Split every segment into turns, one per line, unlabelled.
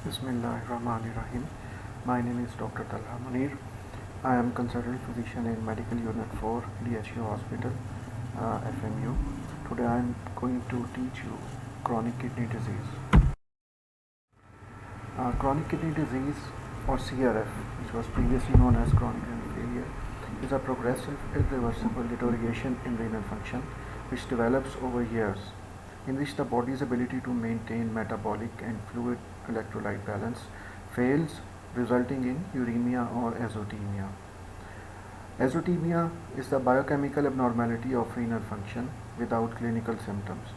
Bismillahirrahmanirrahim. My name is Dr. Talha Munir. I am consultant physician in Medical Unit 4, DHU Hospital, FMU. Today I am going to teach you chronic kidney disease. Chronic kidney disease, or CRF, which was previously known as chronic renal failure, is a progressive, irreversible deterioration in renal function which develops over years, in which the body's ability to maintain metabolic and fluid electrolyte balance fails, resulting in uremia or azotemia. Azotemia is the biochemical abnormality of renal function without clinical symptoms,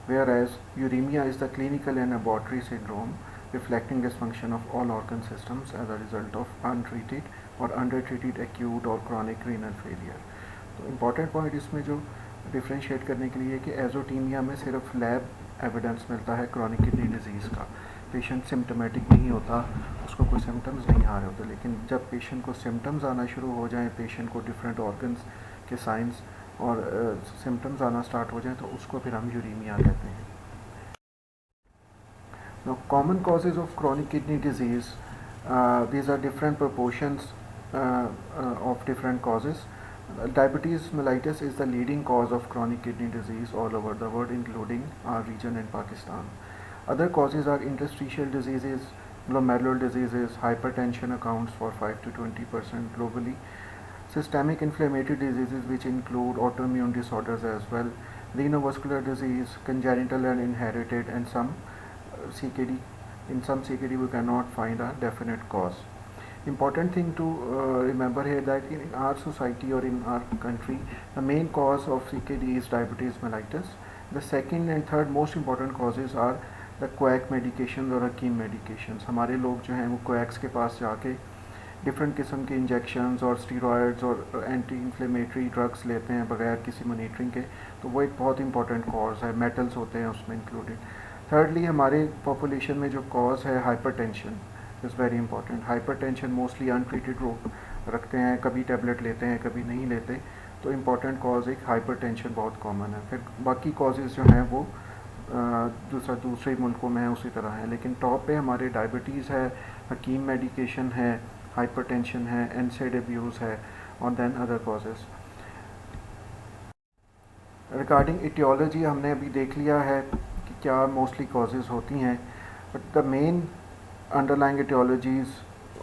whereas uremia is the clinical and laboratory syndrome reflecting dysfunction of all organ systems as a result of untreated or undertreated acute or chronic renal failure. तो important point इसमें जो differentiate करने के लिए कि azotaemia में सिर्फ lab evidence मिलता है क्रॉनिक किडनी डिजीज़ का, पेशेंट सिम्टोमेटिक नहीं होता, उसको कोई सिम्टम्स नहीं आ रहे होते, लेकिन जब पेशेंट को सिम्टम्स आना शुरू हो जाएं, पेशेंट को डिफरेंट ऑर्गन्स के साइंस और सिम्टम्स आना स्टार्ट हो जाएं, तो उसको फिर हम यूरीमिया कहते हैं. Now, common causes of chronic kidney disease, these are different proportions of different causes. Diabetes mellitus is the leading cause of chronic kidney disease all over the world, including our region in Pakistan. Other causes are interstitial diseases, glomerular diseases, hypertension accounts for 5 to 20% globally, systemic inflammatory diseases which include autoimmune disorders as well, renovascular disease, congenital and inherited, and some CKD. In some CKD we cannot find a definite cause. Important thing to remember here that in our society or in our country, the main cause of CKD is diabetes mellitus. The second and third most important causes are the quack medications और हकीम medications. हमारे लोग जो हैं वो quacks के पास जाके different किस्म के इंजेक्शंस और स्टीरॉयड्स और एंटी इन्फ्लेमेटरी ड्रग्स लेते हैं बगैर किसी मॉनिटरिंग के, तो वो एक बहुत इंपॉर्टेंट कॉज है. मेटल्स होते हैं उसमें इंक्लूडेड. थर्डली, हमारे पॉपुलेशन में जो कॉज है hypertension is very important. Hypertension mostly untreated रोग रखते हैं, कभी टैबलेट लेते हैं कभी नहीं लेते, तो इम्पॉर्टेंट कॉज एक हाइपरटेंशन बहुत कॉमन है. फिर बाकी कॉजेज़ जो हैं वो दूसरे मुल्कों में है उसी तरह है, लेकिन टॉप पे हमारे डायबिटीज़ है, हकीम मेडिकेशन है, हाइपरटेंशन है, एनसेड अब्यूज़ है, और then other causes. Regarding etiology हमने अभी देख लिया है कि क्या मोस्टली कॉजेज़ होती हैं, but the main underlying etiologies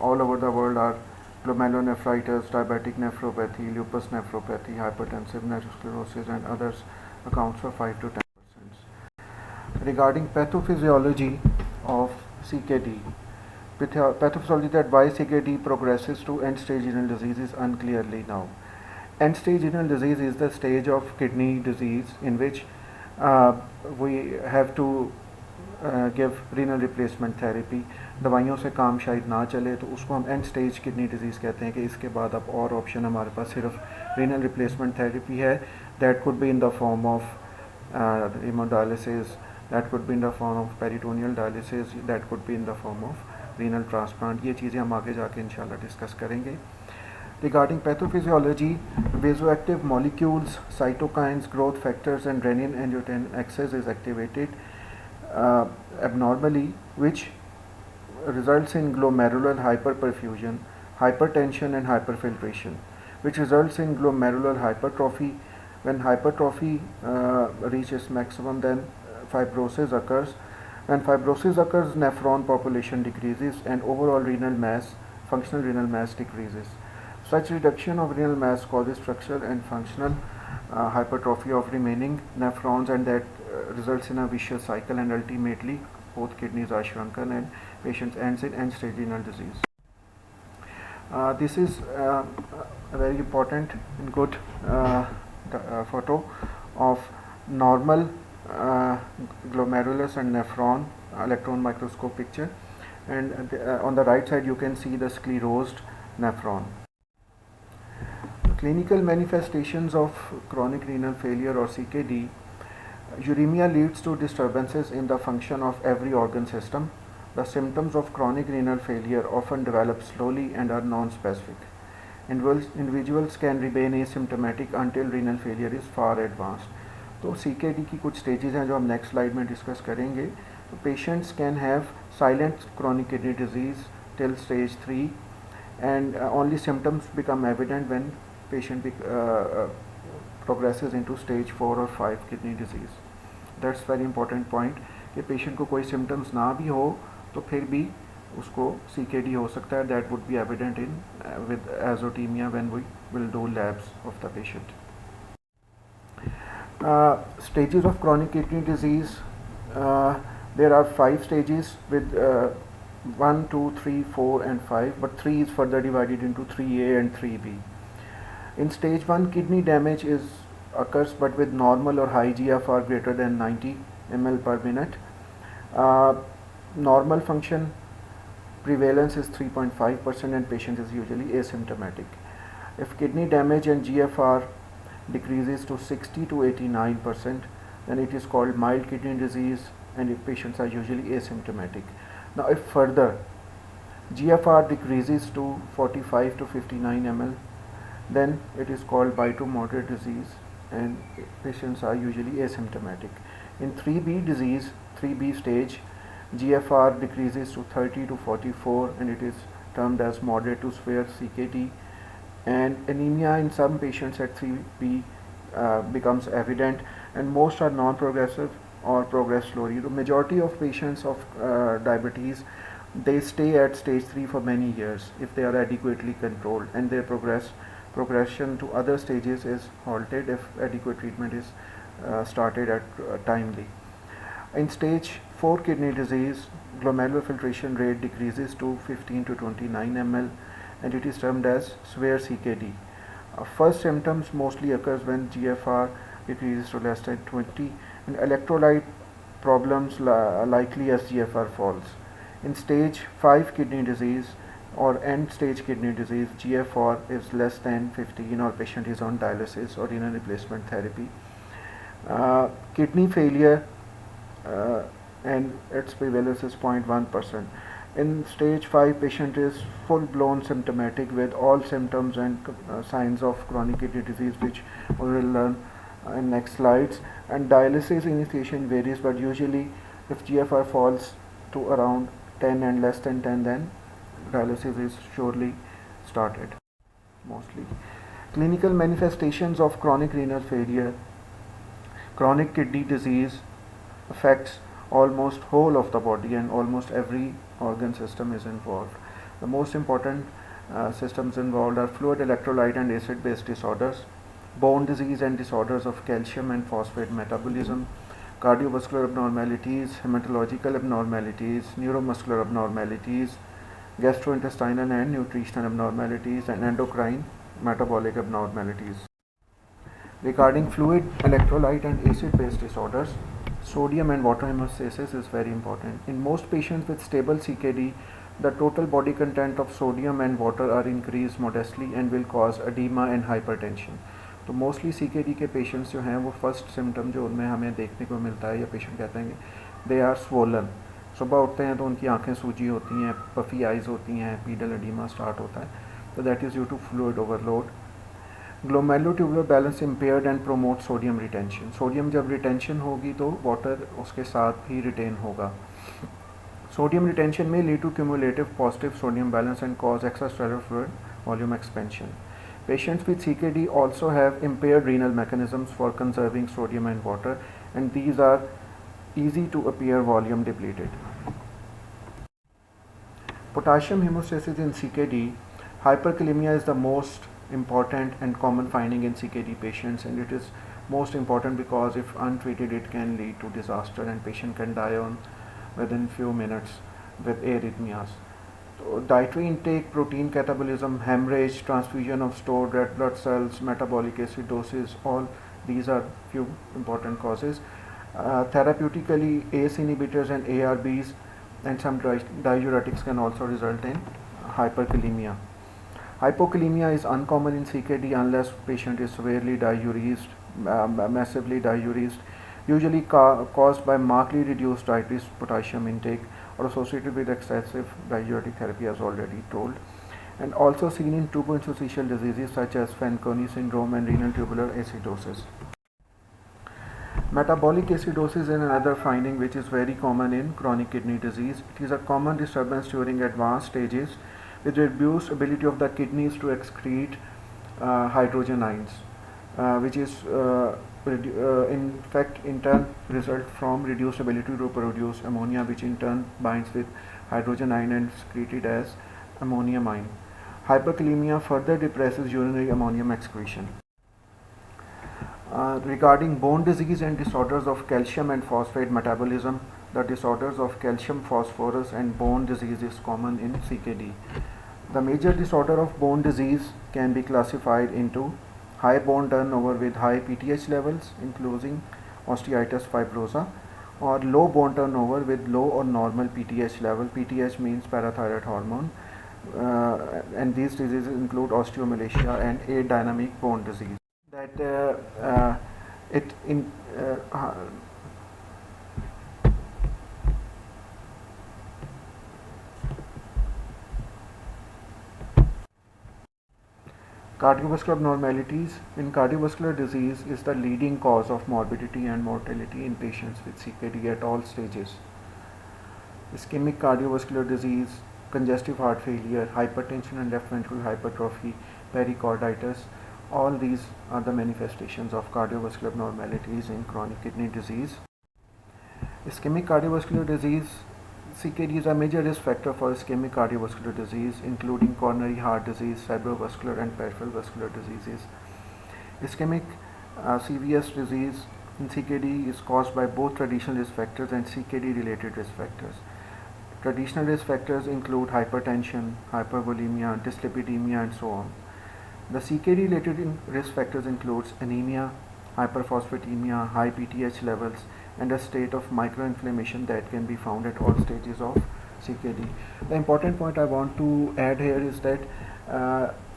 all over the world are glomerulonephritis, diabetic nephropathy, lupus nephropathy, hypertensive nephrosclerosis, and others accounts for 5 to 10%. Regarding pathophysiology of CKD, pathophysiology that why CKD progresses to end-stage renal disease is unclearly now. End-stage renal disease is the stage of kidney disease in which we have to give renal replacement therapy. दवाइयों से काम शायद ना चले तो उसको हम and stage kidney disease कहते हैं कि इसके बाद अब और ऑप्शन हमारे पास सिर्फ रीनल रिप्लेसमेंट थेरेपी है. That could be in the form of hemodialysis, that could be in the form of peritoneal dialysis, that could be in the form of renal transplant. ये चीज़ें हम आगे जाके इंशाल्लाह डिस्कस करेंगे. Regarding pathophysiology, vasoactive molecules, cytokines, growth factors, and renin-angiotensin axis is activated abnormally, which results in glomerular hyperperfusion, hypertension, and hyperfiltration, which results in glomerular hypertrophy. When hypertrophy reaches maximum, then fibrosis occurs. When fibrosis occurs, nephron population decreases and overall renal mass, functional renal mass decreases. Such reduction of renal mass causes structural and functional hypertrophy of remaining nephrons, and that results in a vicious cycle, and ultimately both kidneys are shrunken and patient ends in end-stage renal disease. This is a very important and good photo of normal glomerulus and nephron electron microscope picture, and on the right side you can see the sclerosed nephron. Clinical manifestations of chronic renal failure or CKD. Uremia leads to disturbances in the function of every organ system. The symptoms of chronic renal failure often develop slowly and are non-specific. Individuals can remain asymptomatic until renal failure is far advanced. तो CKD की कुछ stages हैं जो हम next slide में discuss करेंगे. patients can have silent chronic kidney disease till stage 3, and only symptoms become evident when patient progresses into stage 4 or 5 kidney disease. That's very important point कि patient को कोई symptoms ना भी हो तो फिर भी उसको CKD हो सकता है. That would be evident in with azotemia when we will do labs of the patient. Stages of chronic kidney disease. There are 5 stages with 1, 2, 3, 4 and 5, but 3 is further divided into 3A and 3B. In stage 1, kidney damage occurs but with normal or high GFR greater than 90 ml per minute. Normal function prevalence is 3.5% and patient is usually asymptomatic. If kidney damage and GFR decreases to 60 to 89%, then it is called mild kidney disease and if patients are usually asymptomatic. Now if further GFR decreases to 45 to 59 ml, then it is called mild to moderate disease and patients are usually asymptomatic. In 3B disease, 3B stage, GFR decreases to 30 to 44 and it is termed as moderate to severe CKD, and anemia in some patients at 3B becomes evident, and most are non-progressive or progress slowly. The majority of patients of diabetes, they stay at stage 3 for many years if they are adequately controlled, and their progression to other stages is halted if adequate treatment is started at timely. In stage 4 kidney disease, glomerular filtration rate decreases to 15 to 29 ml and it is termed as severe CKD. First symptoms mostly occurs when GFR decreases to less than 20 and electrolyte problems likely as GFR falls. In stage 5 kidney disease or end stage kidney disease, GFR is less than 15 or patient is on dialysis or renal replacement therapy. Kidney failure and its prevalence is 0.1%. In stage 5, patient is full-blown symptomatic with all symptoms and signs of chronic kidney disease, which we will learn in next slides. And dialysis initiation varies, but usually if GFR falls to around 10 and less than 10, then dialysis is surely started. Mostly clinical manifestations of chronic renal failure. Chronic kidney disease affects almost whole of the body and almost every organ system is involved. The most important systems involved are fluid, electrolyte and acid base disorders, bone disease and disorders of calcium and phosphate metabolism, cardiovascular abnormalities, hematological abnormalities, neuromuscular abnormalities, gastrointestinal and nutritional abnormalities, and endocrine metabolic abnormalities. Regarding fluid, electrolyte and acid base disorders, sodium and water homeostasis is very important. In most patients with stable CKD, the total body content of sodium and water are increased modestly and will cause edema and hypertension. तो mostly CKD के patients जो हैं वो first symptom जो उनमें हमें देखने को मिलता है या पेशेंट कहते हैं दे आर स्वोलन. सुबह उठते हैं तो उनकी आंखें सूजी होती हैं, पफी आइज होती हैं, पीडल एडिमा स्टार्ट होता है, तो that is due to fluid overload. Glomerular balance impaired and promote sodium retention. Sodium जब रिटेंशन होगी तो वाटर उसके साथ भी रिटेन होगा. सोडियम रिटेंशन में lead to cumulative positive sodium balance and cause extracellular fluid volume expansion. Patients with CKD also have impaired renal mechanisms for conserving sodium and water, and these are easy to appear volume depleted. Potassium hemostasis in CKD. Hyperkalemia is the most important and common finding in CKD patients, and it is most important because if untreated it can lead to disaster and patient can die within few minutes with arrhythmias. So dietary intake, protein catabolism, hemorrhage, transfusion of stored red blood cells, metabolic acidosis, all these are few important causes. Therapeutically, ACE inhibitors and ARBs and some diuretics can also result in hyperkalemia. Hypokalemia is uncommon in CKD unless patient is severely diuresed, massively diuresed, usually caused by markedly reduced dietary potassium intake or associated with excessive diuretic therapy as already told, and also seen in tuberous diseases such as Fanconi syndrome and renal tubular acidosis. Metabolic acidosis is another finding which is very common in chronic kidney disease. It is a common disturbance during advanced stages with reduced ability of the kidneys to excrete hydrogen ions, which is in fact in turn result from reduced ability to produce ammonia, which in turn binds with hydrogen ion and secreted as ammonium ion. Hyperkalemia further depresses urinary ammonium excretion. Regarding bone disease and disorders of calcium and phosphate metabolism, the disorders of calcium, phosphorus, and bone disease is common in CKD. The major disorder of bone disease can be classified into high bone turnover with high PTH levels, including osteitis fibrosa, or low bone turnover with low or normal PTH level. PTH means parathyroid hormone, and these diseases include osteomalacia and adynamic bone disease. That it in Cardiovascular abnormalities in cardiovascular disease is the leading cause of morbidity and mortality in patients with CKD at all stages. Ischemic cardiovascular disease, congestive heart failure, hypertension and left ventricular hypertrophy, pericarditis, all these are the manifestations of cardiovascular abnormalities in chronic kidney disease. Ischemic cardiovascular disease, CKD is a major risk factor for ischemic cardiovascular disease, including coronary heart disease, cerebrovascular and peripheral vascular diseases. Ischemic CVS disease in CKD is caused by both traditional risk factors and CKD related risk factors. Traditional risk factors include hypertension, hypervolemia, dyslipidemia, and so on. The CKD related risk factors includes anemia, hyperphosphatemia, high PTH levels, and a state of microinflammation that can be found at all stages of CKD. The important point I want to add here is that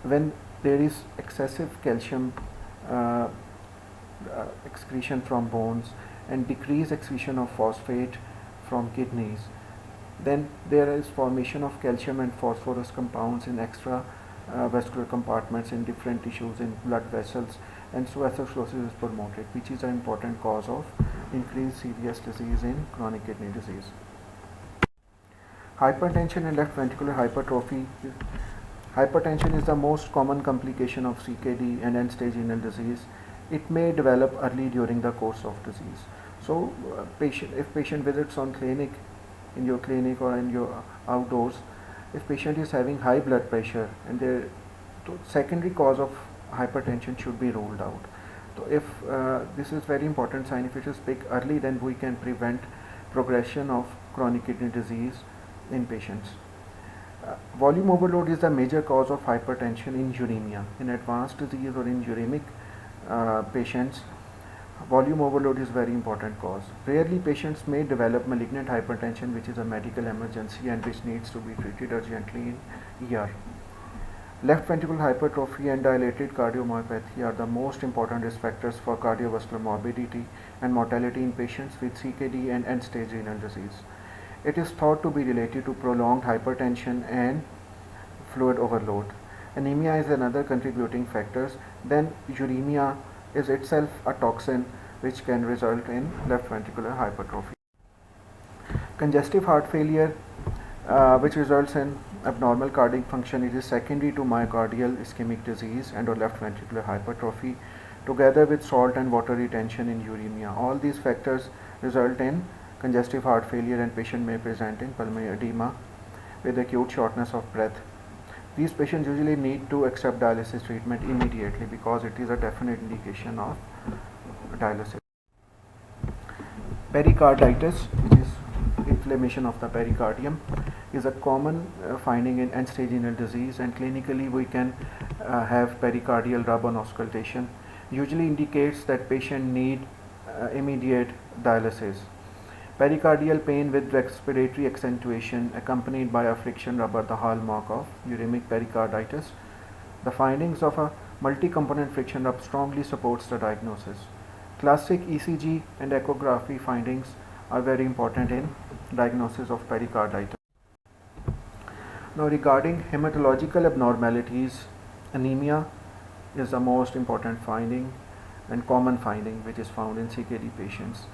when there is excessive calcium excretion from bones and decreased excretion of phosphate from kidneys, then there is formation of calcium and phosphorus compounds in extra vascular compartments in different tissues in blood vessels, and so atherosclerosis is promoted, which is an important cause of increased CVS disease in chronic kidney disease. Hypertension and left ventricular hypertrophy. Hypertension is the most common complication of CKD and end-stage renal disease. It may develop early during the course of disease. So, if patient visits on clinic, in your clinic or in your outdoors, if patient is having high blood pressure and the secondary cause of hypertension should be ruled out. So if this is very important sign, if it is picked early, then we can prevent progression of chronic kidney disease in patients. Volume overload is the major cause of hypertension in uremia. In advanced disease or in uremic patients, volume overload is very important cause. Rarely patients may develop malignant hypertension, which is a medical emergency and which needs to be treated urgently in ER. Left ventricular hypertrophy and dilated cardiomyopathy are the most important risk factors for cardiovascular morbidity and mortality in patients with CKD and end-stage renal disease. It is thought to be related to prolonged hypertension and fluid overload. Anemia is another contributing factor. Then uremia is itself a toxin which can result in left ventricular hypertrophy. Congestive heart failure, which results in abnormal cardiac function, it is secondary to myocardial ischemic disease and or left ventricular hypertrophy, together with salt and water retention in uremia. All these factors result in congestive heart failure, and patient may present in pulmonary edema with acute shortness of breath. These patients usually need to accept dialysis treatment immediately because it is a definite indication of dialysis. Pericarditis, which is inflammation of the pericardium, is a common finding in end-stage renal disease, and clinically we can have pericardial rub on auscultation. Usually indicates that patient need immediate dialysis. Pericardial pain with respiratory accentuation accompanied by a friction rub are the hallmark of uremic pericarditis. The findings of a multi-component friction rub strongly supports the diagnosis. Classic ECG and echography findings are very important in diagnosis of pericarditis. Now regarding hematological abnormalities, anemia is the most important finding. and common finding which is found in CKD patients.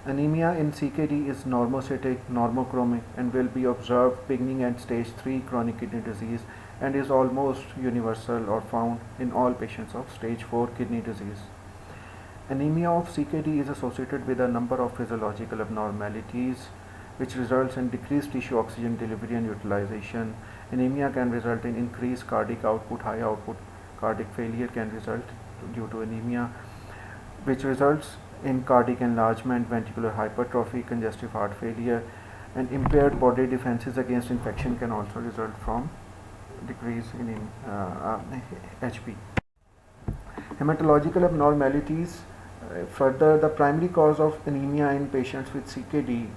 Anemia in CKD is normocytic, normochromic, and will be observed beginning at stage 3 chronic kidney disease and is almost universal or found in all patients of stage 4 kidney disease. Anemia of CKD is associated with a number of physiological abnormalities which results in decreased tissue oxygen delivery and utilization. Anemia can result in increased cardiac output, high output cardiac failure can result due to anemia, which results in cardiac enlargement, ventricular hypertrophy, congestive heart failure, and impaired body defenses against infection can also result from decrease in HP. Hematological abnormalities. Further, the primary cause of anemia in patients with CKD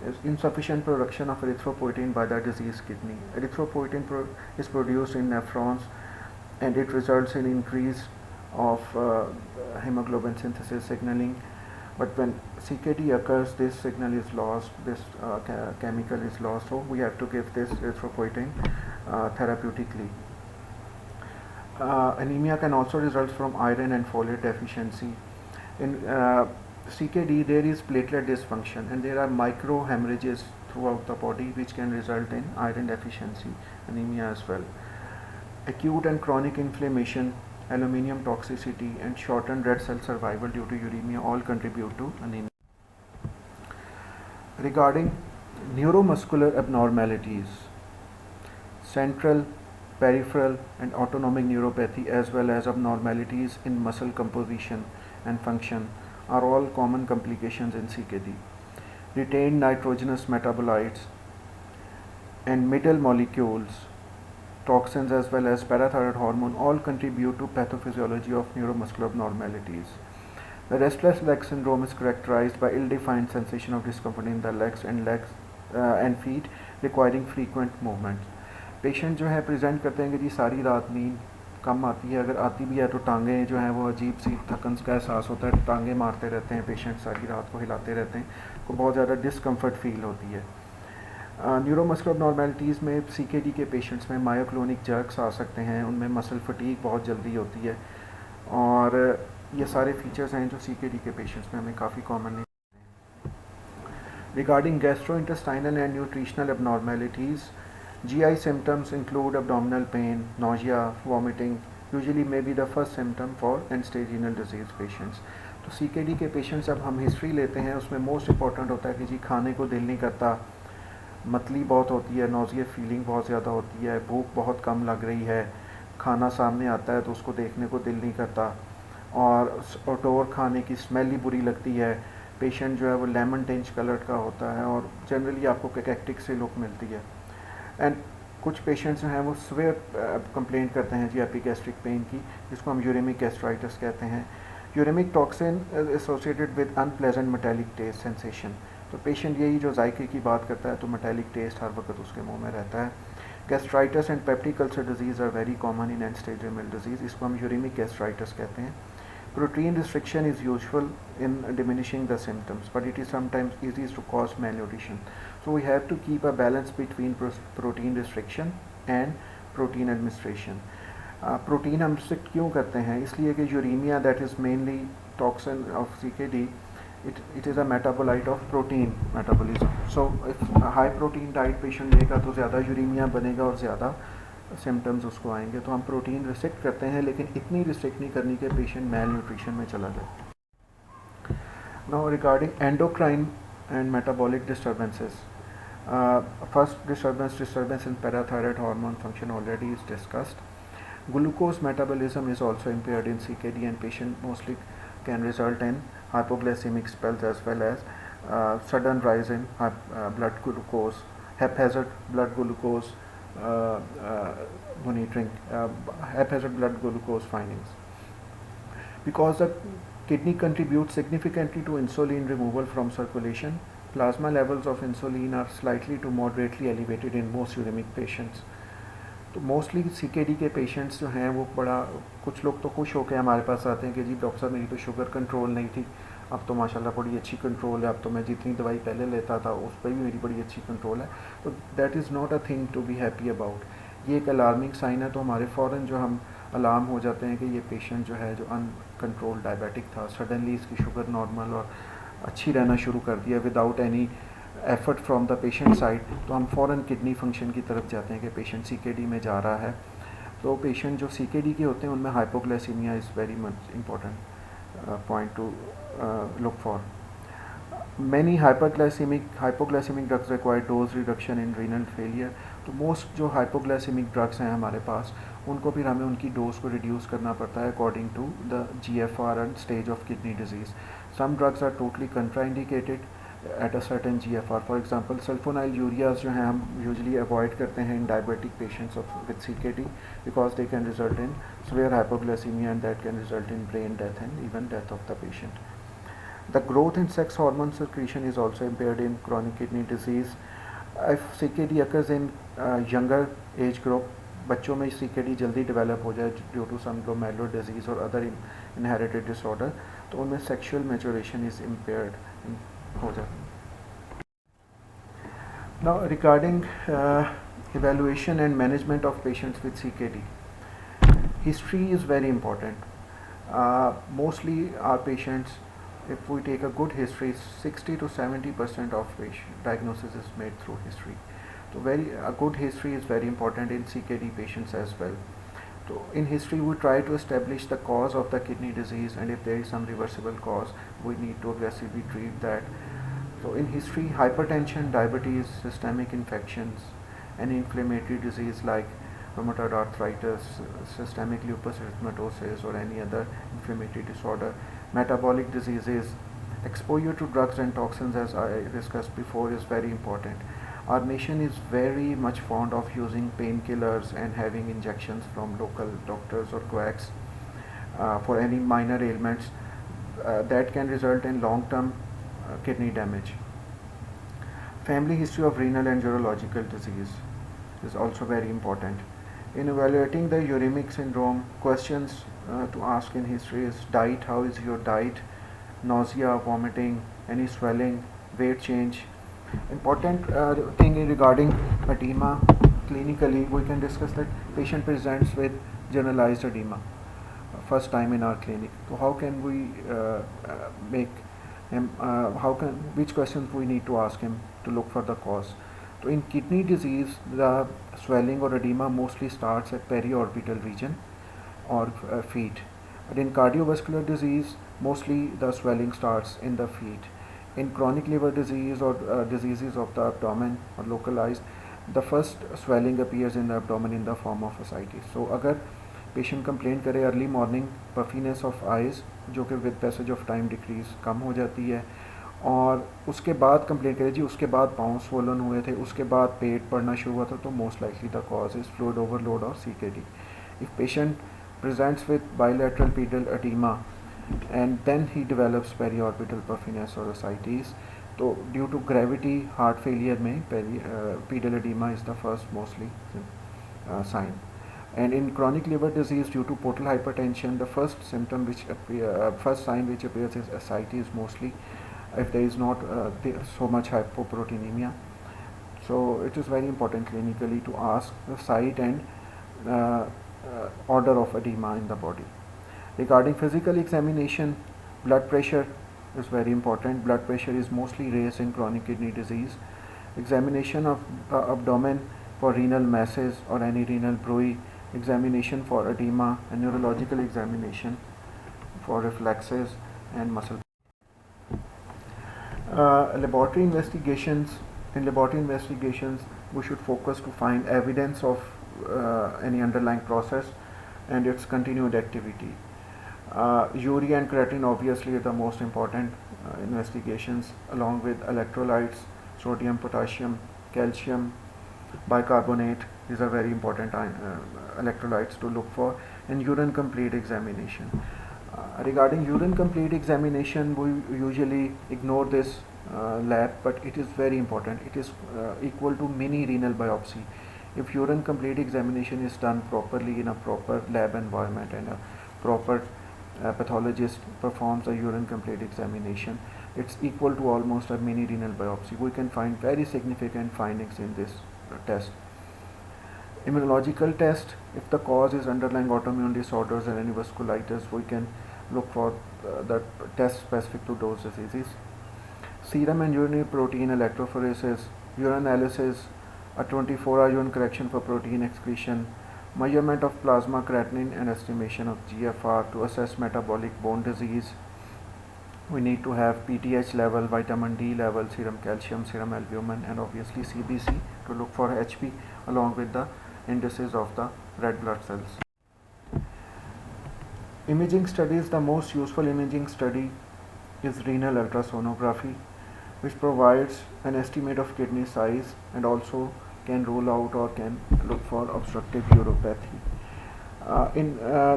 is insufficient production of erythropoietin by the diseased kidney. Erythropoietin is produced in nephrons and it results in increase of hemoglobin synthesis signaling, but when CKD occurs this signal is lost, this chemical is lost, so we have to give this erythropoietin therapeutically. Anemia can also result from iron and folate deficiency. In CKD there is platelet dysfunction and there are micro hemorrhages throughout the body which can result in iron deficiency anemia as well. Acute and chronic inflammation, aluminium toxicity, and shortened red cell survival due to uremia all contribute to anemia. Regarding neuromuscular abnormalities, central, peripheral, and autonomic neuropathy as well as abnormalities in muscle composition and function are all common complications in CKD. Retained nitrogenous metabolites and middle molecules, toxins as well as parathyroid hormone all contribute to pathophysiology of neuromuscular abnormalities. The restless leg syndrome is characterized by ill-defined sensation of discomfort in the legs and feet requiring frequent movements. Patient जो है present करते हैं कि जी सारी रात नींद कम आती है, अगर आती भी है तो टांगें जो हैं वो अजीब सी थकन का एहसास होता है, टांगें मारते रहते हैं पेशेंट, सारी रात को हिलाते रहते हैं, को बहुत ज़्यादा डिस्कम्फर्ट फील होती है. न्यूरोमस्कुलर अबनॉर्मैलिटीज़ में CKD के पेशेंट्स में मायोक्लोनिक जर्क्स आ सकते हैं, उनमें मसल फटीग बहुत जल्दी होती है और ये सारे फीचर्स हैं जो CKD के पेशेंट्स में हमें काफ़ी कॉमन नहीं. Regarding gastrointestinal and nutritional abnormalities, GI symptoms include abdominal pain, nausea, vomiting, usually may be the first symptom for end-stage renal disease patients. तो CKD के पेशेंट्स जब हम हिस्ट्री लेते हैं उसमें मोस्ट इम्पॉर्टेंट होता है कि जी खाने को दिल नहीं करता, मतली बहुत होती है, नोजिया फीलिंग बहुत ज़्यादा होती है, भूख बहुत कम लग रही है, खाना सामने आता है तो उसको देखने को दिल नहीं करता और ओटोर खाने की स्मेल ही बुरी लगती है, पेशेंट जो है वो लेमन टिंच कलर का होता है और जनरली आपको कैकेक्टिक से लुक मिलती है. एंड कुछ पेशेंट्स जो हैं वो स्वेयर कंप्लेन करते हैं जी एपिगैस्ट्रिक पेन की, जिसको हम यूरेमिक गैस्ट्राइटिस कहते हैं. Uremic toxin associated with unpleasant metallic taste sensation. तो पेशेंट यही जो जायके की बात करता है तो मेटालिक टेस्ट हर वक्त उसके मुंह में रहता है. Gastritis and peptic ulcer disease are very common in end stage renal disease, इसको हम यूरेमिक गैस्ट्राइटिस कहते हैं. Protein restriction is useful in diminishing the symptoms, but it is sometimes easy to cause malnutrition. So we have to keep a balance between protein restriction and protein administration. Protein हम restrict क्यों करते हैं? इसलिए कि uremia that is mainly toxin of CKD, it is a metabolite of protein metabolism. So if a high protein diet patient लेगा तो ज़्यादा uremia बनेगा और ज़्यादा सिम्टम्स उसको आएंगे. तो हम प्रोटीन रिस्ट्रिक्ट करते हैं लेकिन इतनी रिस्ट्रिक्ट नहीं करनी कि पेशेंट मेल न्यूट्रिशन में चला जाए. Now regarding endocrine and metabolic disturbances, first disturbance in parathyroid hormone function already is discussed. Glucose metabolism is also impaired in CKD and patient mostly can result in hypoglycemic spells as well as sudden rise in blood glucose, haphazard blood glucose monitoring, haphazard blood glucose findings. Because the kidney contributes significantly to insulin removal from circulation, plasma levels of insulin are slightly to moderately elevated in most uremic patients. तो mostly CKD के patients जो हैं वो बड़ा, कुछ लोग तो खुश होकर हमारे पास आते हैं कि जी डॉक्टर साहब मेरी तो शुगर कंट्रोल नहीं थी, अब तो माशाल्लाह बड़ी अच्छी कंट्रोल है, अब तो मैं जितनी दवाई पहले लेता था उस पर भी मेरी बड़ी अच्छी कंट्रोल है. तो that is not a thing to be happy about. ये एक अलार्मिंग साइन है. तो हमारे फ़ौरन जो हम अलार्म हो जाते हैं कि ये पेशेंट जो है जो अनकंट्रोल्ड डायबिटिक था, सडनली इसकी शुगर नॉर्मल और अच्छी रहना शुरू कर दिया without any effort from the patient side, तो हम फ़ौरन किडनी फंक्शन की तरफ जाते हैं कि पेशेंट सीकेडी में जा रहा है। तो पेशेंट जो सीकेडी के होते हैं उनमें hypoglycaemia is very much important point two look for. Many hypoglycemic drugs require dose reduction in renal failure. तो मोस्ट जो हाइपोग्लाइसेमिक ड्रग्स हैं हमारे पास, उनको फिर हमें उनकी डोज को रिड्यूस करना पड़ता है according to the GFR and stage of kidney disease. Some drugs are totally contraindicated at a certain GFR. For example sulfonylureas जो हैं हम यूजुअली अवॉइड करते हैं in diabetic patients with CKD because they can result in severe hypoglycemia and that can result in brain death and even death of the patient. The growth in sex hormone secretion is also impaired in chronic kidney disease. If CKD occurs in younger age group, बच्चों में CKD जल्दी develop हो जाए due to some glomerular disease और other inherited disorder, तो उनमें sexual maturation is impaired हो जाता है. Now regarding evaluation and management of patients with CKD, history is very important. Mostly our patients, if we take a good history, 60 to 70% of patient diagnosis is made through history. So a good history is very important in CKD patients as well. So in history we try to establish the cause of the kidney disease, and if there is some reversible cause, we need to aggressively treat that. So in history, hypertension, diabetes, systemic infections, and inflammatory disease like rheumatoid arthritis, systemic lupus erythematosus, or any other inflammatory disorder, metabolic diseases, exposure to drugs and toxins, as I discussed before, is very important. Our nation is very much fond of using painkillers and having injections from local doctors or quacks for any minor ailments that can result in long-term kidney damage. Family history of renal and urological disease is also very important. In evaluating the uremic syndrome, questions to ask in history is diet, how is your diet, nausea, vomiting, any swelling, weight change. Important thing regarding edema, clinically we can discuss that patient presents with generalized edema first time in our clinic. So how can we make him, which questions we need to ask him to look for the cause. So in kidney disease, the swelling or edema mostly starts at periorbital region or feet. But in cardiovascular disease, mostly the swelling starts in the feet. In chronic liver disease or diseases of the abdomen or localized, the first swelling appears in the abdomen in the form of ascites. So अगर patient complain करे early morning puffiness of eyes, जो कि with passage of time decrease कम हो जाती है, और उसके बाद कंप्लेन करे जी उसके बाद पाँव स्वोलन हुए थे, उसके बाद पेट पड़ना शुरू हुआ था, तो most likely the cause is fluid overload और CKD. If patient presents with bilateral pedal edema and then he develops periorbital puffiness or ascites, तो due to gravity heart failure में pedal edema is the first mostly sign. And in chronic liver disease due to portal hypertension, the first symptom first sign which appears is ascites mostly, if there is not so much hypoproteinemia. So it is very important clinically to ask the site and order of edema in the body. Regarding physical examination, blood pressure is very important. Blood pressure is mostly raised in chronic kidney disease. Examination of the abdomen for renal masses or any renal bruit, examination for edema, and neurological examination for reflexes and muscle. Laboratory investigations. In laboratory investigations, we should focus to find evidence of any underlying process and its continued activity. Urea and creatinine obviously are the most important investigations, along with electrolytes, sodium, potassium, calcium, bicarbonate. These are very important electrolytes to look for. And urine complete examination. Regarding urine complete examination, we usually ignore this lab, but it is very important. It is equal to mini renal biopsy. If urine complete examination is done properly in a proper lab environment and a proper pathologist performs a urine complete examination, it's equal to almost a mini renal biopsy. We can find very significant findings in this test. Immunological test, if the cause is underlying autoimmune disorders and any vasculitis, we can look for the test specific to those diseases. Serum and urinary protein electrophoresis, urinalysis, a 24-hour urine correction for protein excretion, measurement of plasma creatinine and estimation of GFR to assess metabolic bone disease. We need to have PTH level, vitamin D level, serum calcium, serum albumin, and obviously CBC to look for HP along with the indices of the red blood cells. Imaging studies, the most useful imaging study is renal ultrasonography, which provides an estimate of kidney size and also can rule out or can look for obstructive uropathy.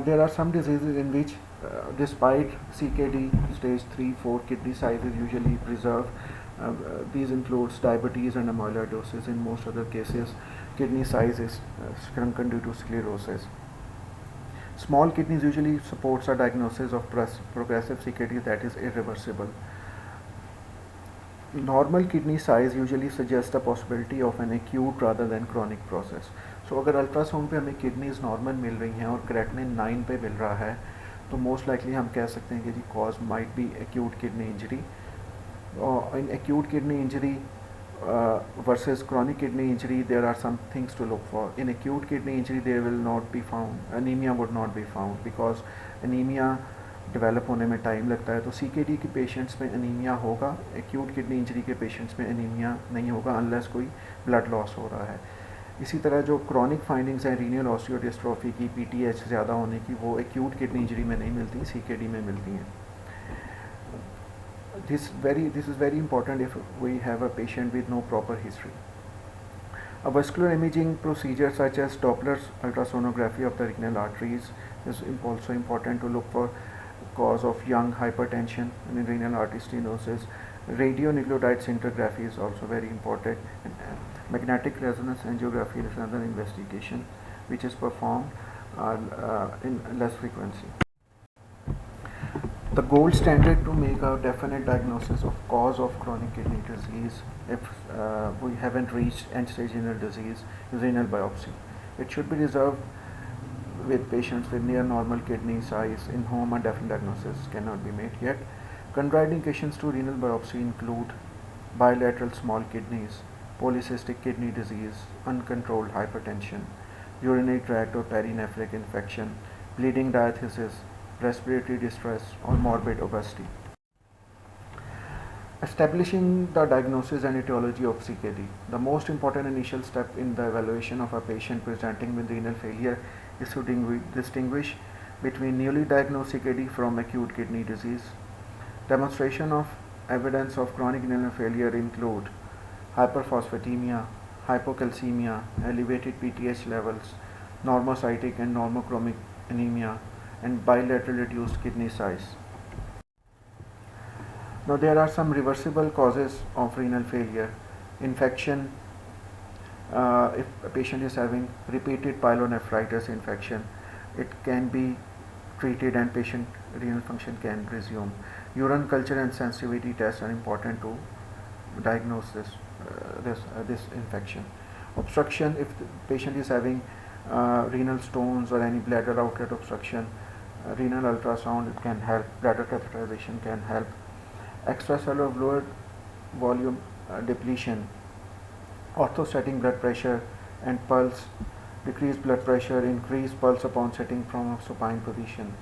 There are some diseases in which despite CKD stage 3-4 kidney size is usually preserved. These includes diabetes and amyloidosis. In most other cases kidney size is shrunken due to sclerosis. Small kidneys usually supports a diagnosis of progressive CKD that is irreversible. Normal kidney size usually suggests the possibility of an acute rather than chronic process. So अगर ultrasound पे हमें kidneys normal मिल रही हैं और creatinine 9 पे मिल रहा है तो मोस्ट लाइकली हम कह सकते हैं कि जी cause might be acute kidney injury. In acute kidney injury versus chronic kidney injury, there are some things to look for. In acute kidney injury, there will not be found, anemia would not be found because anemia develop होने में time लगता है. तो CKD के patients में anaemia होगा, acute kidney injury के patients में अनीमिया नहीं होगा अनलेस कोई ब्लड लॉस हो रहा है. इसी तरह जो क्रॉनिक फाइंडिंग्स हैं रीनल ऑस्टियोडिस्ट्रोफी की, PTH ज़्यादा होने की, वो एक्यूट किडनी इंजरी में नहीं मिलती, CKD में मिलती हैं. This is very important if we have a patient with no proper history. A vascular imaging procedure such as Doppler ultrasonography of the renal arteries is also important to look for cause of young hypertension and renal artery stenosis. Radionuclide scintigraphy is also very important. And magnetic resonance angiography is another investigation which is performed in less frequency. The gold standard to make a definite diagnosis of cause of chronic kidney disease if we haven't reached end-stage renal disease is renal biopsy. It should be reserved with patients with near normal kidney size in whom a definite diagnosis cannot be made yet. Contraindications to renal biopsy include bilateral small kidneys, polycystic kidney disease, uncontrolled hypertension, urinary tract or perinephric infection, bleeding diathesis, respiratory distress, or morbid obesity. Establishing the diagnosis and etiology of CKD. The most important initial step in the evaluation of a patient presenting with renal failure is to distinguish between newly diagnosed CKD from acute kidney disease. Demonstration of evidence of chronic renal failure include hyperphosphatemia, hypocalcemia, elevated PTH levels, normocytic and normochromic anemia, and bilateral reduced kidney size. Now there are some reversible causes of renal failure. Infection, if a patient is having repeated pyelonephritis infection, it can be treated and patient renal function can resume. Urine culture and sensitivity tests are important to diagnose this infection. Obstruction, if the patient is having renal stones or any bladder outlet obstruction, renal ultrasound can help, bladder catheterization can help. Extracellular fluid volume depletion, orthostatic blood pressure and pulse, decreased blood pressure, increased pulse upon sitting from a supine position.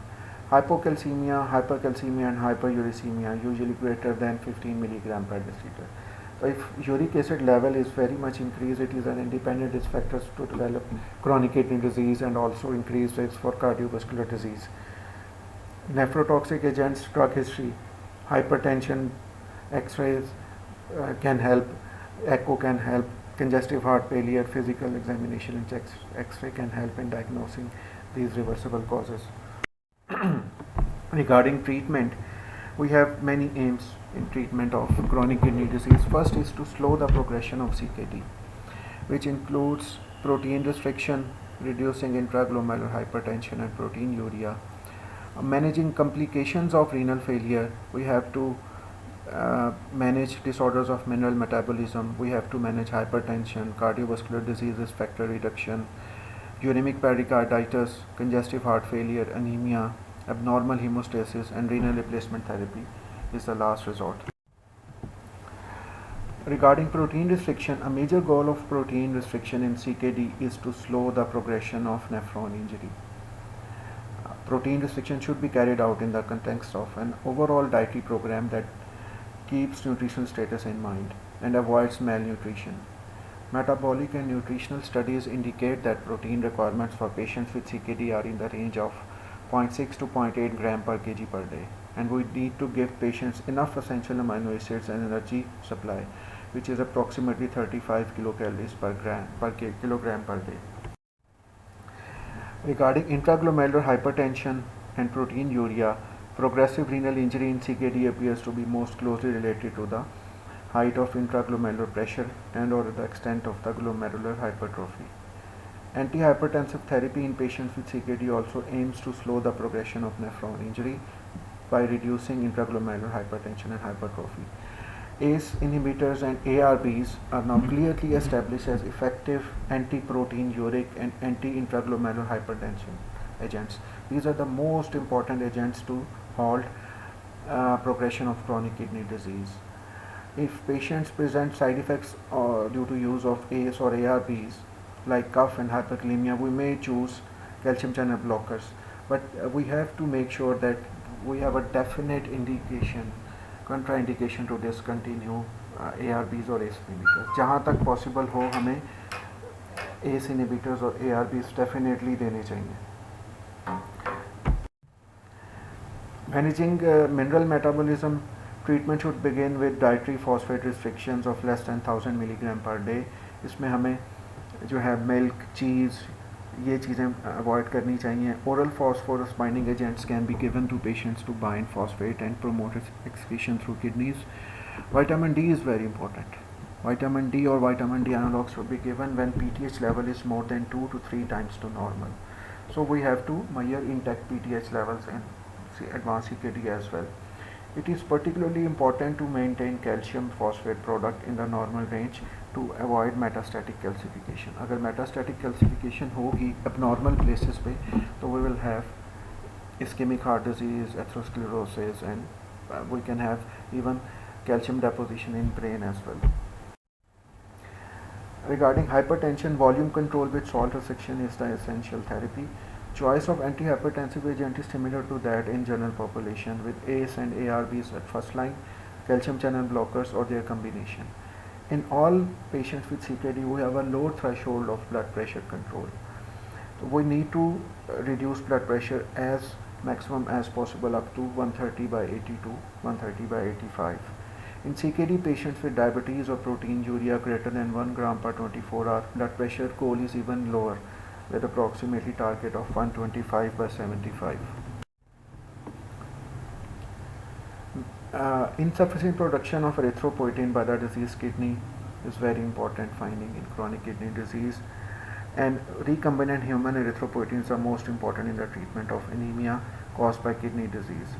Hypocalcemia, hypercalcemia and hyperuricemia usually greater than 15 milligram per deciliter. So if uric acid level is very much increased, it is an independent risk factor to develop chronic kidney disease and also increased risk for cardiovascular disease. Nephrotoxic agents, drug history, hypertension, X-rays can help, echo can help, congestive heart failure, physical examination and X-ray can help in diagnosing these reversible causes. Regarding treatment, we have many aims in treatment of chronic kidney disease. First is to slow the progression of CKD, which includes protein restriction, reducing intraglomerular hypertension and proteinuria. Managing complications of renal failure, we have to manage disorders of mineral metabolism. We have to manage hypertension, cardiovascular diseases, factor reduction, uremic pericarditis, congestive heart failure, anemia, abnormal hemostasis, and renal replacement therapy is the last resort. Regarding protein restriction, a major goal of protein restriction in CKD is to slow the progression of nephron injury. Protein restriction should be carried out in the context of an overall dietary program that keeps nutritional status in mind and avoids malnutrition. Metabolic and nutritional studies indicate that protein requirements for patients with CKD are in the range of 0.6 to 0.8 gram per kg per day, and we need to give patients enough essential amino acids and energy supply, which is approximately 35 kilocalories per kilogram per day. Regarding intraglomerular hypertension and proteinuria, progressive renal injury in CKD appears to be most closely related to the height of intraglomerular pressure and or the extent of the glomerular hypertrophy. Antihypertensive therapy in patients with CKD also aims to slow the progression of nephron injury by reducing intraglomerular hypertension and hypertrophy. ACE inhibitors and ARBs are now clearly established as effective anti-proteinuric and anti-intraglomerular hypertension agents. These are the most important agents to halt progression of chronic kidney disease. If patients present side effects due to use of ACE or ARBs like cough and hyperkalemia, we may choose calcium channel blockers, but we have to make sure that we have a definite indication, contraindication to discontinue ARBs or ACE inhibitors. जहाँ तक possible हो हमें ACE inhibitors और ARBs definitely देने चाहिए. Managing mineral metabolism, treatment should begin with dietary phosphate restrictions of less than 1000 milligram per day. इसमें हमें जो है मिल्क, चीज़, ये चीज़ें अवॉइड करनी चाहिए. Oral phosphorus binding agents can be given to patients to bind phosphate and promote its excretion through kidneys. Vitamin D is very important. Vitamin D or vitamin D analogs should be given when PTH level is more than 2 to 3 times to normal. So we have to measure intact PTH levels in advanced CKD as well. It is particularly important to maintain calcium phosphate product in the normal range to avoid metastatic calcification. अगर metastatic calcification होगी abnormal places पे तो we will have ischemic heart disease, atherosclerosis, and we can have even calcium deposition in brain as well. Regarding hypertension, volume control with salt restriction is the essential therapy. Choice of antihypertensive agent is similar to that in general population with ACE and ARBs at first line, calcium channel blockers or their combination. In all patients with CKD, we have a low threshold of blood pressure control. We need to reduce blood pressure as maximum as possible up to 130 by 80 to 130 by 85. In CKD patients with diabetes or proteinuria greater than 1 gram per 24 hour, blood pressure goal is even lower with approximately target of 125 by 75. Insufficient production of erythropoietin by the diseased kidney is very important finding in chronic kidney disease, and recombinant human erythropoietins are most important in the treatment of anemia caused by kidney disease.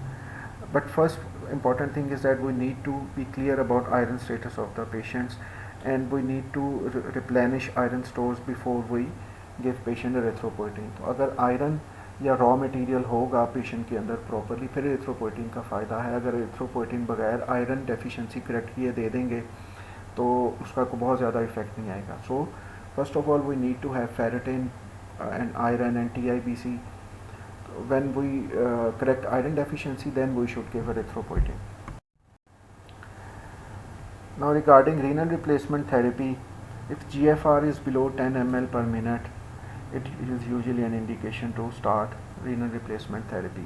But first important thing is that we need to be clear about iron status of the patients, and we need to replenish iron stores before we give patient erythropoietin. तो अगर iron या raw material होगा patient के अंदर properly फिर erythropoietin का फ़ायदा है. अगर एरिथ्रोपोइटिन बगैर आयरन डेफिशिएंसी करेक्ट किए दे देंगे तो उसका बहुत ज़्यादा इफेक्ट नहीं आएगा. So first of all we need to have ferritin and iron and TIBC. When we correct iron deficiency, then we should give erythropoietin. Now regarding renal replacement therapy, if GFR is below 10 ml per minute, it is usually an indication to start renal replacement therapy.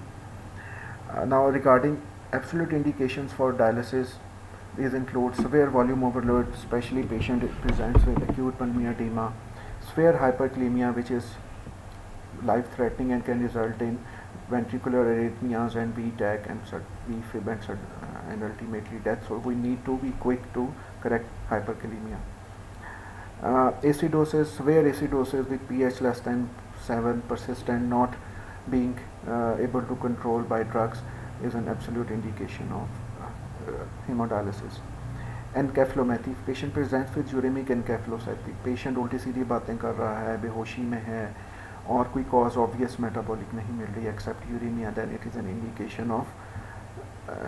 Now regarding absolute indications for dialysis, these include severe volume overload, especially patient presents with acute pulmonary edema, severe hyperkalemia which is life-threatening and can result in ventricular arrhythmias and VTAC and VFib and ultimately death. So we need to be quick to correct hyperkalemia. Acidosis, severe acidosis with pH less than 7, persistent, not being able to control by drugs is an absolute indication of hemodialysis. Encephalopathy, patient presents with uremic encephalopathy, patient उल्टी सीधी बातें कर रहा है, बेहोशी में है और कोई कॉज ऑब्वियस मेटाबॉलिक नहीं मिल रही except uremia, then it is an indication of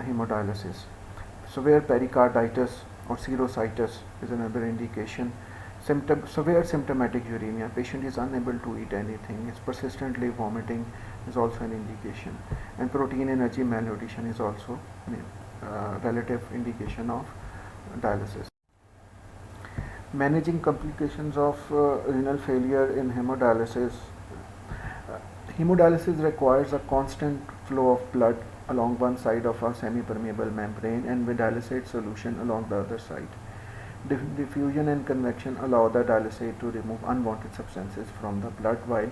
hemodialysis. Severe pericarditis or serositis is another indication. Severe symptomatic uremia, patient is unable to eat anything, is persistently vomiting is also an indication, and protein energy malnutrition is also relative indication of dialysis. Managing complications of renal failure in hemodialysis. Hemodialysis requires a constant flow of blood along one side of a semi-permeable membrane and with dialysate solution along the other side. Diffusion and convection allow the dialysate to remove unwanted substances from the blood while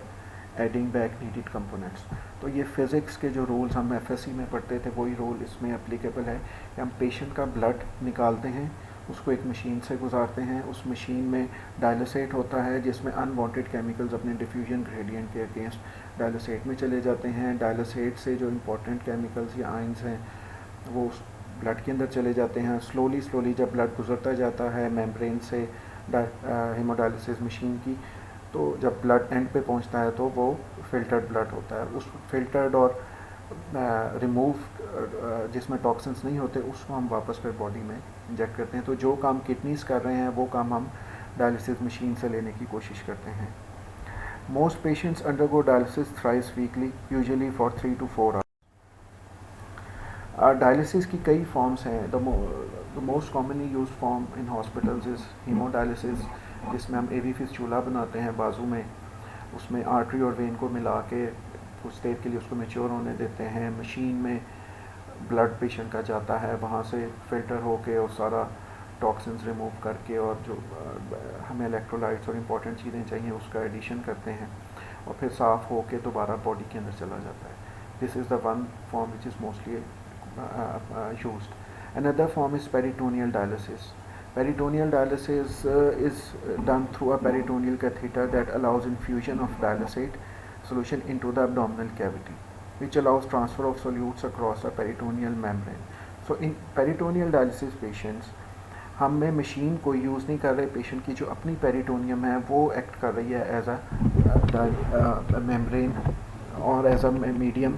adding back needed components. तो ये physics के जो rules हम FSc में पढ़ते थे वही rule इसमें एप्लीकेबल है कि हम पेशेंट का ब्लड निकालते हैं, उसको एक मशीन से गुजारते हैं, उस मशीन में डायलिसेट होता है जिसमें अनवांटेड केमिकल्स अपने डिफ्यूजन ग्रेडियंट के अगेंस्ट डायलिसेट में चले जाते हैं. डायलिसेट से जो इम्पोर्टेंट केमिकल्स या आयंस हैं वो ब्लड के अंदर चले जाते हैं. स्लोली जब ब्लड गुजरता जाता है मेम्ब्रेन से हेमोडायलिसिस मशीन की, तो जब ब्लड एंड पे पहुंचता है तो वो फिल्टर्ड ब्लड होता है. उस फिल्टर्ड और रिमूव जिसमें टॉक्सिन्स नहीं होते उसको हम वापस फिर बॉडी में इंजेक्ट करते हैं. तो जो काम किडनीज़ कर रहे हैं वो काम हम डायलिसिस मशीन से लेने की कोशिश करते हैं. Most patients undergo dialysis thrice weekly, usually for 3 to 4 hours. Dialysis की कई फॉर्म्स हैं. The most commonly use form in hospitals is haemodialysis, जिसमें हम एवी फिस्चूला बनाते हैं बाजू में, उसमें आर्टरी और वेन को मिला के कुछ देर के लिए उसको मैच्योर होने देते हैं. मशीन में ब्लड पेशेंट का जाता है, वहाँ से फ़िल्टर होके और सारा टॉक्सिन्स रिमूव करके और जो हमें इलेक्ट्रोलाइट्स और इम्पॉर्टेंट चीज़ें चाहिए उसका एडिशन करते हैं और फिर साफ़ होके दोबारा बॉडी के अंदर चला जाता है. This is the one form which is mostly used. Another form is peritoneal dialysis. Peritoneal dialysis is done through a peritoneal catheter that allows infusion of dialysate solution into the abdominal cavity, which allows transfer of solutes across the peritoneal membrane. So in peritoneal dialysis patients, हमें machine को use नहीं कर रहे, patient की जो अपनी peritoneum है वो एक्ट कर रही है एज अ मेम्ब्रेन और as a medium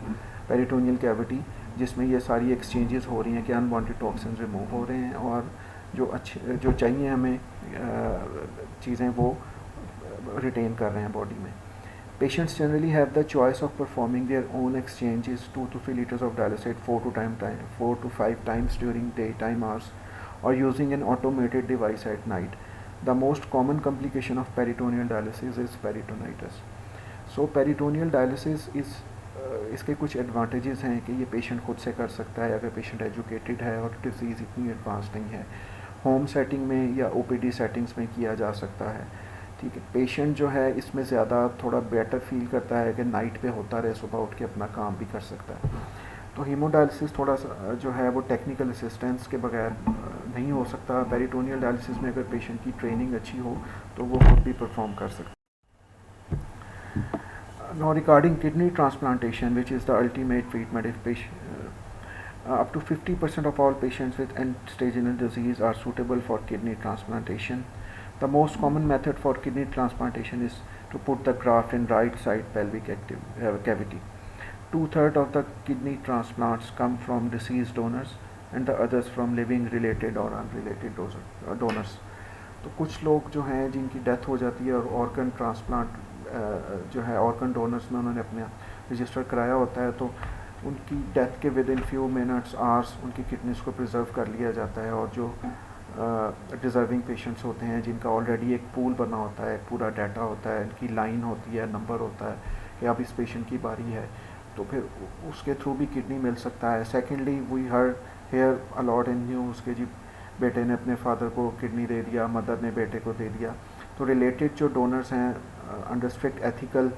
peritoneal cavity, जिसमें ये सारी एक्सचेंजेस हो रही हैं कि अनवांटेड टॉक्सिन्स रिमूव हो रहे हैं और जो चाहिए हमें चीज़ें वो रिटेन कर रहे हैं बॉडी में. Patients generally have the choice of performing their own exchanges 2 to 3 liters of dialysate 4 to 5 times during daytime hours or using an automated device at night. The most common complication of peritoneal dialysis is peritonitis. So peritoneal dialysis is इसके कुछ advantages हैं कि ये patient खुद से कर सकता है अगर पेशेंट एजुकेटेड है और डिजीज़ इतनी एडवांस नहीं है. होम सेटिंग में या ओपीडी सेटिंग्स में किया जा सकता है. ठीक है, पेशेंट जो है इसमें ज़्यादा थोड़ा बेटर फील करता है कि नाइट पे होता रहे, सुबह उठ के अपना काम भी कर सकता है. तो हीमोडायलिसिस थोड़ा सा जो है वो टेक्निकल असिस्टेंस के बगैर नहीं हो सकता. पेरिटोनियल डायलिसिस में अगर पेशेंट की ट्रेनिंग अच्छी हो तो वो खुद भी परफॉर्म कर सकता है. Now regarding kidney transplantation, which is the ultimate treatment, if up to 50% of all patients with end-stage renal disease are suitable for kidney transplantation. The most common method for kidney transplantation is to put the graft in right side pelvic cavity. 2/3 of the kidney transplants come from deceased donors and the others from living related or unrelated donors. तो कुछ लोग जो हैं जिनकी death हो जाती है और ऑर्गन ट्रांसप्लांट जो है ऑर्गन डोनर्स में उन्होंने अपने रजिस्टर कराया होता है, तो उनकी डेथ के with in few minutes hours उनकी किडनीज को प्रिजर्व कर लिया जाता है. और जो डिज़र्विंग पेशेंट्स होते हैं जिनका ऑलरेडी एक पूल बना होता है, पूरा डाटा होता है, इनकी लाइन होती है, नंबर होता है कि अब इस पेशेंट की बारी है, तो फिर उसके थ्रू भी किडनी मिल सकता है. Secondly we heard here a lot in news के जी बेटे ने अपने फादर को किडनी दे दिया, मदर ने बेटे को दे दिया. तो रिलेटेड जो डोनर्स हैं अंडर स्ट्रिक्ट एथिकल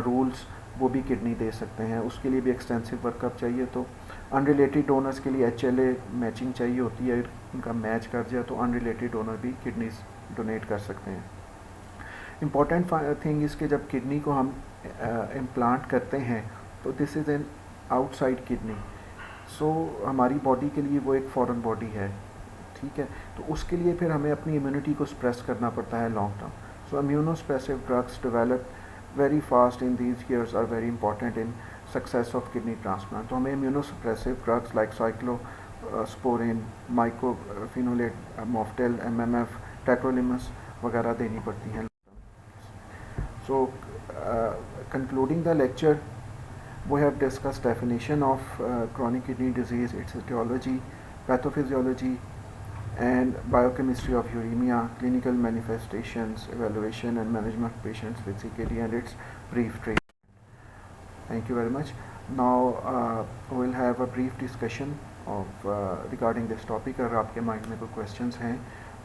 रूल्स वो भी किडनी दे सकते हैं. उसके लिए भी एक्सटेंसिव वर्कअप चाहिए. तो अनरिलेटेड डोनर्स के लिए HLA मैचिंग चाहिए होती है, उनका मैच कर जाए तो अनरिलेटेड डोनर भी किडनीज डोनेट कर सकते हैं. इम्पॉर्टेंट थिंग इसके जब किडनी को हम इम्प्लांट करते हैं तो this is an outside kidney. So हमारी बॉडी के लिए वो एक फॉरेन बॉडी है, ठीक है। तो उसके लिए फिर हमें अपनी इम्यूनिटी को स्प्रेस करना पड़ता है long term. So immunosuppressive drugs develop very fast in these years are very important in success of kidney transplant. तो हमें immunosuppressive drugs like cyclosporin, mycophenolate, Moftel, MMF, tacrolimus वगैरह देनी पड़ती हैं। So concluding the lecture, we have discussed definition of chronic kidney disease, its etiology, pathophysiology, and biochemistry of uremia, clinical manifestations, evaluation and management of patients with CKD, and its brief treatment. Thank you very much. Now we'll have a brief discussion of regarding this topic. अगर आपके mind में कोई questions हैं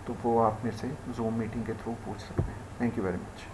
तो वो आप मेरे से Zoom मीटिंग के थ्रू पूछ सकते हैं. Thank you very much.